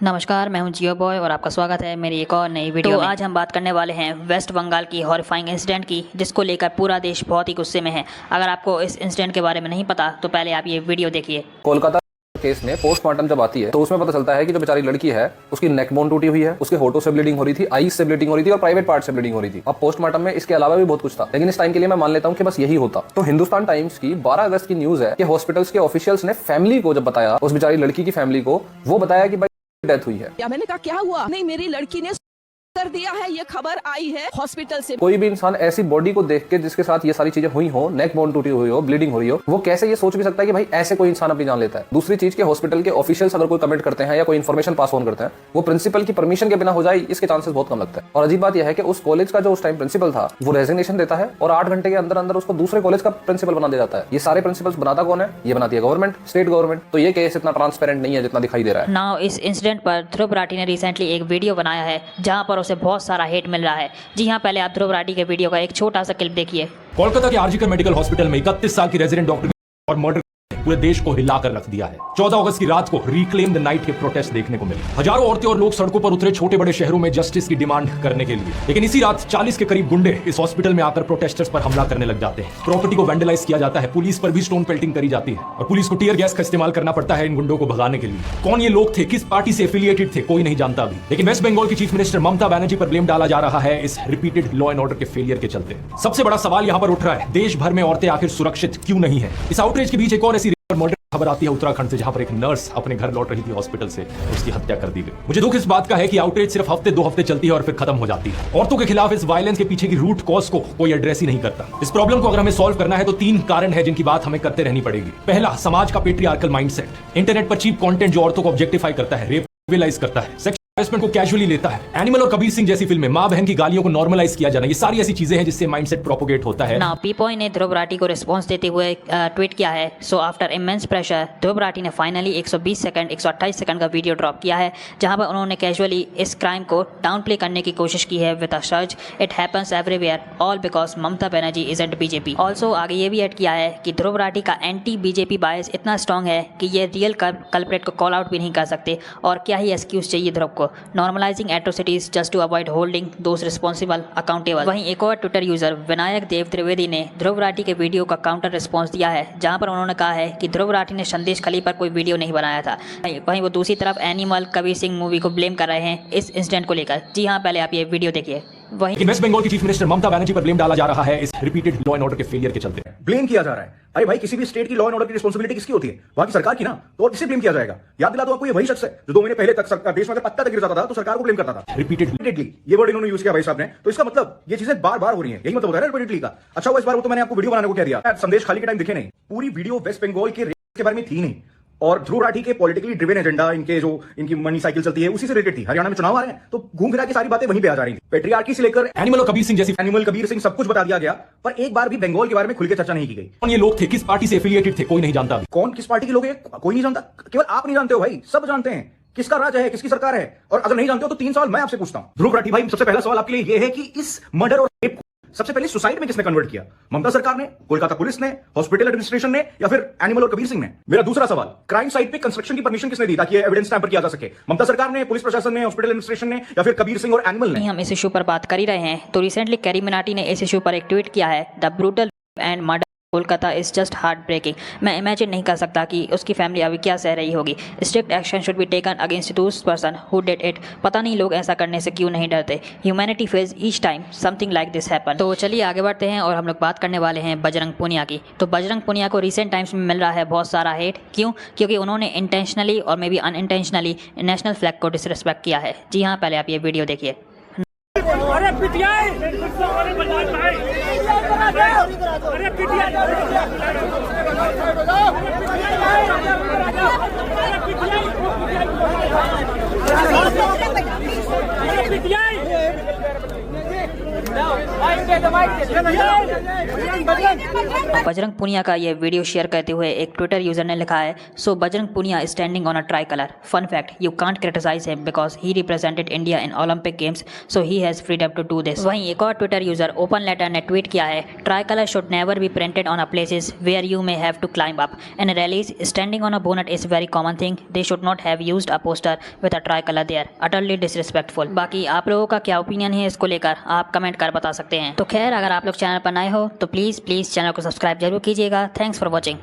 नमस्कार, मैं हूं जियो बॉय और आपका स्वागत है मेरी एक और नई वीडियो में। आज हम बात करने वाले हैं वेस्ट बंगाल की हॉरिफाइंग इंसिडेंट की, जिसको लेकर पूरा देश बहुत ही गुस्से में है। अगर आपको इस इंसिडेंट के बारे में नहीं पता तो पहले आप ये वीडियो देखिए। कोलकाता केस में पोस्टमार्टम जब आती है तो उसमें पता चलता है कि जो बेचारी लड़की है उसकी नेक बोन टूटी हुई है, उसके होठों से ब्लीडिंग हो रही थी, आईज से ब्लीडिंग हो रही थी और प्राइवेट पार्ट से ब्लीडिंग हो रही थी। अब पोस्टमार्टम में इसके अलावा भी बहुत कुछ था, लेकिन इस टाइम के लिए मैं मान लेता हूं कि बस यही होता। तो हिंदुस्तान टाइम्स की 12 अगस्त की न्यूज है कि हॉस्पिटल्स के ऑफिशियल्स ने फैमिली को जब बताया, उस बेचारी लड़की की फैमिली को, वो बताया कि भाई डेथ हुई है। मैंने कहा क्या हुआ? नहीं, मेरी लड़की ने कर दिया है, ये खबर आई है हॉस्पिटल से। कोई भी इंसान ऐसी बॉडी को देख के जिसके साथ ये सारी चीजें हुई हो, नेक बोन टूटी हुई हो, ब्लीडिंग हो रही हो, वो कैसे ये सोच भी सकता है कि भाई ऐसे कोई इंसान अपनी जान लेता है। दूसरी चीज के हॉस्पिटल के ऑफिशियल्स अगर कोई कमेंट करते हैं या कोई इन्फॉर्मेशन पास ऑन करते हैं, वो प्रिंसिपल की परमिशन के बिना हो जाए, इसके चांसेस बहुत कम लगता है। और अजीब बात यह है कि उस कॉलेज का जो उस टाइम प्रिंसिपल था वो रेजिग्नेशन देता है और 8 घंटे के अंदर अंदर उसको दूसरे कॉलेज का प्रिंसिपल बना दिया जाता है। ये सारे प्रिंसिपल्स बनाता कौन है? ये बनाती है गवर्नमेंट, स्टेट गवर्नमेंट। तो ये केस इतना ट्रांसपेरेंट नहीं है जितना दिखाई दे रहा है। नाउ इस इंसिडेंट पर ध्रुव राठी ने रिसेंटली एक वीडियो बनाया है जहां पर उसे बहुत सारा हेट मिल रहा है। जी हां, पहले आप ध्रुव राठी के वीडियो का एक छोटा सा क्लिप देखिए। कोलकाता के आरजीकर मेडिकल हॉस्पिटल में 31 साल की रेजिडेंट डॉक्टर और मर्डर पूरे देश को हिलाकर रख दिया है। 14 अगस्त की रात को रिक्लेम द नाइट के प्रोटेस्ट देखने को मिले। हजारों औरतें और लोग सड़कों पर उतरे छोटे बड़े शहरों में जस्टिस की डिमांड करने के लिए। लेकिन इसी रात 40 के करीब गुंडे इस हॉस्पिटल में आकर प्रोटेस्टर्स पर हमला करने लग जाते हैं। प्रॉपर्टी को वैंडलाइज किया जाता है, पुलिस पर भी स्टोन पेल्टिंग करी जाती है और पुलिस को टीयर गैस का इस्तेमाल करना पड़ता है इन गुंडों को भगाने के लिए। कौन ये लोग थे, किस पार्टी से एफिलिएटेड थे, कोई नहीं जानता अभी। लेकिन वेस्ट बंगाल की चीफ मिनिस्टर ममता बनर्जी पर ब्लेम डाला जा रहा है इस रिपीटेड लॉ एंड ऑर्डर के फेलियर के चलते। सबसे बड़ा सवाल यहाँ पर उठ रहा है, देश भर में औरतें आखिर सुरक्षित क्यों नहीं है? इस आउटरीच के बीच एक और ऐसी मर्डर खबर आती है उत्तराखंड से, जहां पर एक नर्स अपने घर लौट रही थी हॉस्पिटल से, उसकी हत्या कर दी गई। मुझे दुख इस बात का है कि आउटरीच सिर्फ हफ्ते 2 हफ्ते चलती है और फिर खत्म हो जाती है। औरतों के खिलाफ इस वायलेंस के पीछे की रूट कॉज को कोई एड्रेस ही नहीं करता। इस प्रॉब्लम को अगर हमें सॉल्व करना है तो 3 कारण है जिनकी बात हमें करते रहनी पड़ेगी। पहला, समाज का पेट्रियार्कल माइंडसेट। इंटरनेट पर चीप कंटेंट जो औरतों को ऑब्जेक्टिफाई करता है, रेप करता है, को कैजुअली लेता है। एनिमल और कबीर सिंह जैसी फिल्में, मां बहन की गालियों को नॉर्मलाइज किया जाना, ये सारी ऐसी चीजें हैं जिससे माइंडसेट प्रोपोगेट होता है। नाउ पीपॉय ने ध्रुव राठी को रिस्पांस देते हुए ट्वीट किया है, so after immense pressure Dhruv Rathee ने फाइनली 120 सेकंड 128 सेकंड का वीडियो ड्रॉप किया है, जहां पर उन्होंने कैजुअली इस क्राइम को डाउन प्ले करने की कोशिश की है with a search, it happens everywhere all because Mamata Banerjee isn't BJP. Also आगे ये भी ऐड किया है कि ध्रुव राठी का एंटी बीजेपी बायस इतना स्ट्रॉन्ग है कि ये रियल कल्प्रेट को कॉल आउट भी नहीं कर सकते, और क्या ही एक्सक्यूज चाहिए ध्रुव को, normalising atrocities just to avoid holding those responsible accountable। वहीं एक और ट्विटर यूजर विनायक देव त्रिवेदी ने ध्रुव राठी के वीडियो का काउंटर रिस्पांस दिया है, जहां पर उन्होंने कहा है कि ध्रुव राठी ने संदेश खली पर कोई वीडियो नहीं बनाया था। वहीं वो दूसरी तरफ एनिमल कबीर सिंह मूवी को ब्लेम कर रहे हैं इस इंसिडेंट को लेकर। जी हाँ, पहले आप ये वीडियो देखिए। वहीं वेस्ट बंगाल की चीफ मिनिस्टर ममता बनर्जी पर ब्लेम डाला जा रहा है इस रिपीटेड लॉ एंड ऑर्डर के फेलियर के चलते। ब्लेम किया जा रहा है। अरे भाई, किसी भी स्टेट की लॉ एंड ऑर्डर की रिस्पांसिबिलिटी किसकी होती है? वहां की सरकार की ना। तो और किसे ब्लेम किया जाएगा? याद दिला दो आपको, ये वही शख्स है जो 2 महीने पहले तक सरकार देश में अगर पत्ता तक गिर जाता था तो सरकार को ब्लेम करता था। रिपीटेडली ये वर्ड इन्होंने यूज किया भाई साहब ने। तो इसका मतलब ये चीजें बार बार हो रही है, यही मतलब होता है रिपीटेडली का। अच्छा हुआ इस बार वो तो मैंने आपको वीडियो बनाने को कह दिया, संदेश खाली के टाइम दिखे नहीं। पूरी वीडियो वेस्ट बंगाल के रेप के बारे में थी नहीं, और ध्रुव राठी के पॉलिटिकली ड्रिवन एजेंडा, इनके जो इनकी मनी साइकिल चलती है उसी से रिलेटेड थी। हरियाणा में चुनाव आ रहे हैं तो घूम फिरा के सारी बातें वहीं पे आ जा रही थी। पेट्रियार्की से लेकर एनिमल और कबीर सिंह जैसी एनिमल कबीर सिंह सब कुछ बता दिया गया, पर एक बार भी बंगाल के बारे में खुल के चर्चा नहीं की गई। कौन ये लोग थे, किस पार्टी से एफिलिएटेड थे, कोई नहीं जानता अभी। कौन किस पार्टी के लोग हैं कोई नहीं जानता, केवल आप नहीं जानते हो भाई, सब जानते हैं किसका राज है, किसकी सरकार है। और अगर नहीं जानते हो तो 3 सवाल मैं आपसे पूछता हूं। ध्रुव राठी भाई, सबसे पहला सवाल आपके लिए यह है कि इस मर्डर और रेप सबसे पहले सुसाइड में किसने कन्वर्ट किया? ममता सरकार ने, कोलकाता पुलिस ने, हॉस्पिटल एडमिनिस्ट्रेशन ने, या फिर एनिमल और कबीर सिंह ने? मेरा दूसरा सवाल, क्राइम साइट पे कंस्ट्रक्शन की परमिशन किसने दी ताकि एविडेंस टैंपर किया जा सके? ममता सरकार ने, पुलिस प्रशासन ने, हॉस्पिटल एडमिनिस्ट्रेशन ने, या फिर कबीर सिंह और एनिमल ने? हम इस इशू पर बात कर ही रहे हैं तो रिसेंटली कैरी मिनाटी ने इस इशू पर एक ट्वीट किया है, the brutal and murder Kolkata is just heart breaking. मैं इमेजिन नहीं कर सकता कि उसकी फैमिली अभी क्या सह रही होगी। Strict action should be taken against those person who did it. पता नहीं लोग ऐसा करने से क्यों नहीं डरते। Humanity phase each time something like this happen. तो चलिए आगे बढ़ते हैं और हम लोग बात करने वाले हैं बजरंग पुनिया की। तो बजरंग पुनिया को रिसेंट टाइम्स में मिल रहा है बहुत सारा हेट। क्यों? क्योंकि उन्होंने इंटेंशनली और may be unintentionally national flag को डिसरिस्पेक्ट किया है। जी हाँ, पहले आप ये वीडियो देखिए। अरे पिटियाई, अरे पिटियाई, अरे पिटियाई, बजरंग पुनिया का ये वीडियो शेयर करते हुए एक ट्विटर यूजर ने लिखा है, so Bajrang Punia standing on a tricolour. Fun fact, you can't criticise him because he represented India in Olympic games, so he has freedom to do this. वहीं एक और ट्विटर यूजर ओपन लेटर ने tweet किया है, tricolour should never be printed on a places where you may have to climb up. In rallies standing on a bonnet is very common thing, they should not have used a poster with a tricolour there, utterly disrespectful. बाकी आप लोगों का क्या opinion है इसको लेकर, आप comment कर बता सकते हैं। तो खैर, अगर आप लोग चैनल पर नए हो तो प्लीज़ चैनल को सब्सक्राइब जरूर कीजिएगा। Thanks for watching.